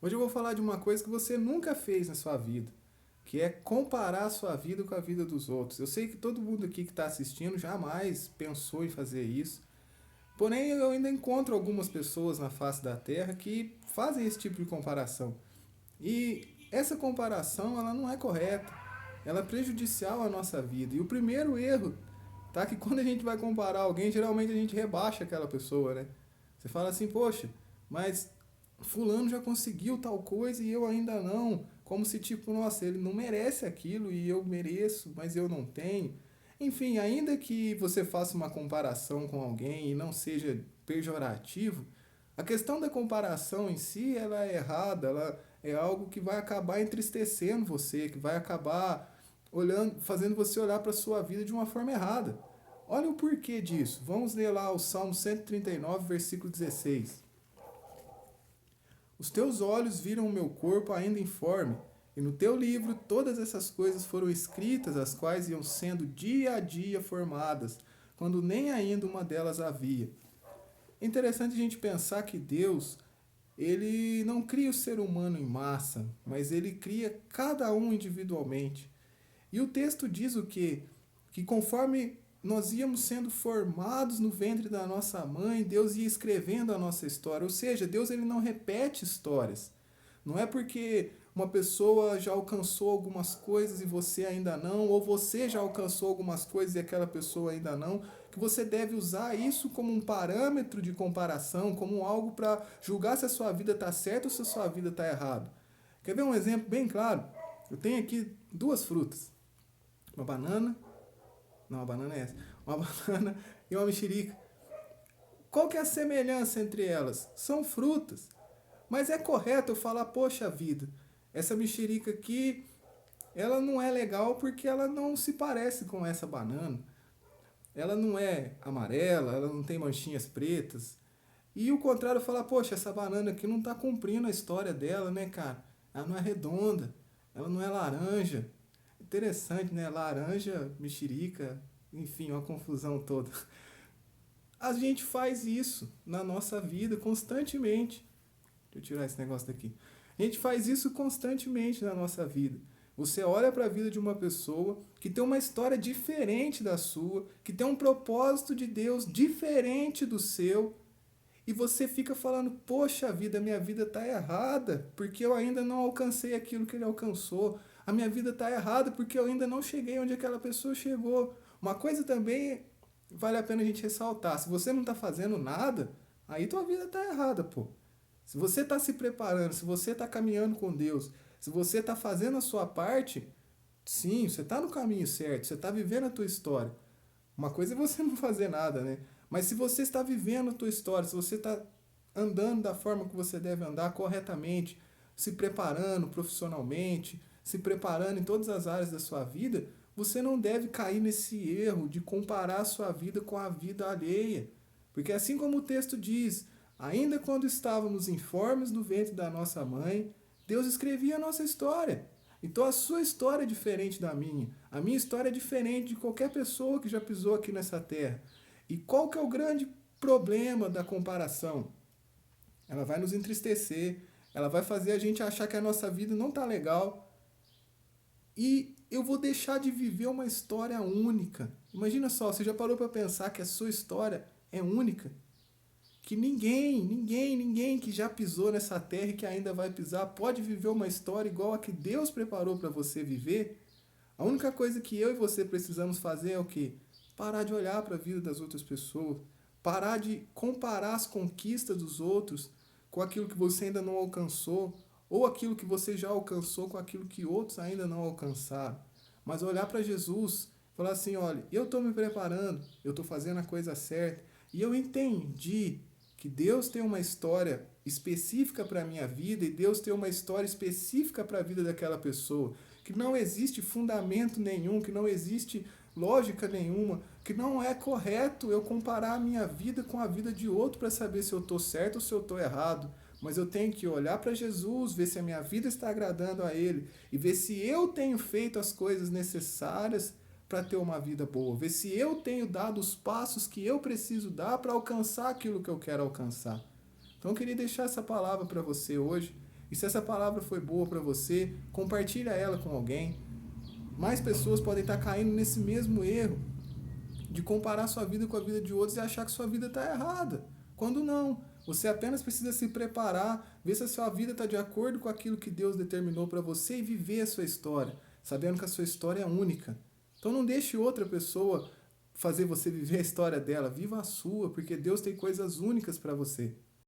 Hoje eu vou falar de uma coisa que você nunca fez na sua vida, que é comparar a sua vida com a vida dos outros. Eu sei que todo mundo aqui que está assistindo jamais pensou em fazer isso, porém eu ainda encontro algumas pessoas na face da Terra que fazem esse tipo de comparação. E essa comparação ela não é correta, ela é prejudicial à nossa vida. E o primeiro erro tá que quando a gente vai comparar alguém, geralmente a gente rebaixa aquela pessoa, né? Você fala assim, poxa, mas fulano já conseguiu tal coisa e eu ainda não. Como se tipo, nossa, ele não merece aquilo e eu mereço, mas eu não tenho. Enfim, ainda que você faça uma comparação com alguém e não seja pejorativo, a questão da comparação em si, ela é errada, ela é algo que vai acabar entristecendo você, que vai acabar olhando, fazendo você olhar para a sua vida de uma forma errada. Olha o porquê disso. Vamos ler lá o Salmo 139, versículo 16. Os teus olhos viram o meu corpo ainda informe, e no teu livro todas essas coisas foram escritas, as quais iam sendo dia a dia formadas, quando nem ainda uma delas havia. É interessante a gente pensar que Deus, ele não cria o ser humano em massa, mas ele cria cada um individualmente. E o texto diz o quê? Que conforme nós íamos sendo formados no ventre da nossa mãe, Deus ia escrevendo a nossa história. Ou seja, Deus ele não repete histórias. Não é porque uma pessoa já alcançou algumas coisas e você ainda não, ou você já alcançou algumas coisas e aquela pessoa ainda não, que você deve usar isso como um parâmetro de comparação, como algo para julgar se a sua vida está certa ou se a sua vida está errada. Quer ver um exemplo bem claro? Eu tenho aqui duas frutas. Uma banana. Não, a banana é essa. Uma banana e uma mexerica. Qual que é a semelhança entre elas? São frutas. Mas é correto eu falar, poxa vida, essa mexerica aqui, ela não é legal porque ela não se parece com essa banana. Ela não é amarela, ela não tem manchinhas pretas. E o contrário, falar, poxa, essa banana aqui não está cumprindo a história dela, né, cara? Ela não é redonda, ela não é laranja. Interessante, né? Laranja, mexerica, enfim, uma confusão toda. A gente faz isso na nossa vida constantemente. Deixa eu tirar esse negócio daqui. A gente faz isso constantemente na nossa vida. Você olha para a vida de uma pessoa que tem uma história diferente da sua, que tem um propósito de Deus diferente do seu, e você fica falando: poxa vida, minha vida está errada, porque eu ainda não alcancei aquilo que ele alcançou. A minha vida está errada porque eu ainda não cheguei onde aquela pessoa chegou. Uma coisa também vale a pena a gente ressaltar: se você não está fazendo nada, aí tua vida está errada, pô. Se você está se preparando, se você está caminhando com Deus, se você está fazendo a sua parte, sim, você está no caminho certo, você está vivendo a tua história. Uma coisa é você não fazer nada, né? Mas se você está vivendo a tua história, se você está andando da forma que você deve andar corretamente, se preparando profissionalmente, se preparando em todas as áreas da sua vida, você não deve cair nesse erro de comparar a sua vida com a vida alheia. Porque assim como o texto diz, ainda quando estávamos informes no ventre da nossa mãe, Deus escrevia a nossa história. Então a sua história é diferente da minha. A minha história é diferente de qualquer pessoa que já pisou aqui nessa terra. E qual que é o grande problema da comparação? Ela vai nos entristecer, ela vai fazer a gente achar que a nossa vida não está legal e eu vou deixar de viver uma história única. Imagina só, você já parou para pensar que a sua história é única? Que ninguém que já pisou nessa terra e que ainda vai pisar pode viver uma história igual a que Deus preparou para você viver? A única coisa que eu e você precisamos fazer é o quê? Parar de olhar para a vida das outras pessoas, parar de comparar as conquistas dos outros com aquilo que você ainda não alcançou, ou aquilo que você já alcançou com aquilo que outros ainda não alcançaram. Mas olhar para Jesus, falar assim, olha, eu estou me preparando, eu estou fazendo a coisa certa, e eu entendi que Deus tem uma história específica para a minha vida e Deus tem uma história específica para a vida daquela pessoa, que não existe fundamento nenhum, que não existe lógica nenhuma, que não é correto eu comparar a minha vida com a vida de outro para saber se eu estou certo ou se eu estou errado. Mas eu tenho que olhar para Jesus, ver se a minha vida está agradando a Ele e ver se eu tenho feito as coisas necessárias para ter uma vida boa, ver se eu tenho dado os passos que eu preciso dar para alcançar aquilo que eu quero alcançar. Então eu queria deixar essa palavra para você hoje, E se essa palavra foi boa para você, compartilha ela com alguém. Mais pessoas podem estar caindo nesse mesmo erro de comparar sua vida com a vida de outros e achar que sua vida está errada. Quando não, você apenas precisa se preparar, ver se a sua vida está de acordo com aquilo que Deus determinou para você e viver a sua história, sabendo que a sua história é única. Então não deixe outra pessoa fazer você viver a história dela, viva a sua, porque Deus tem coisas únicas para você.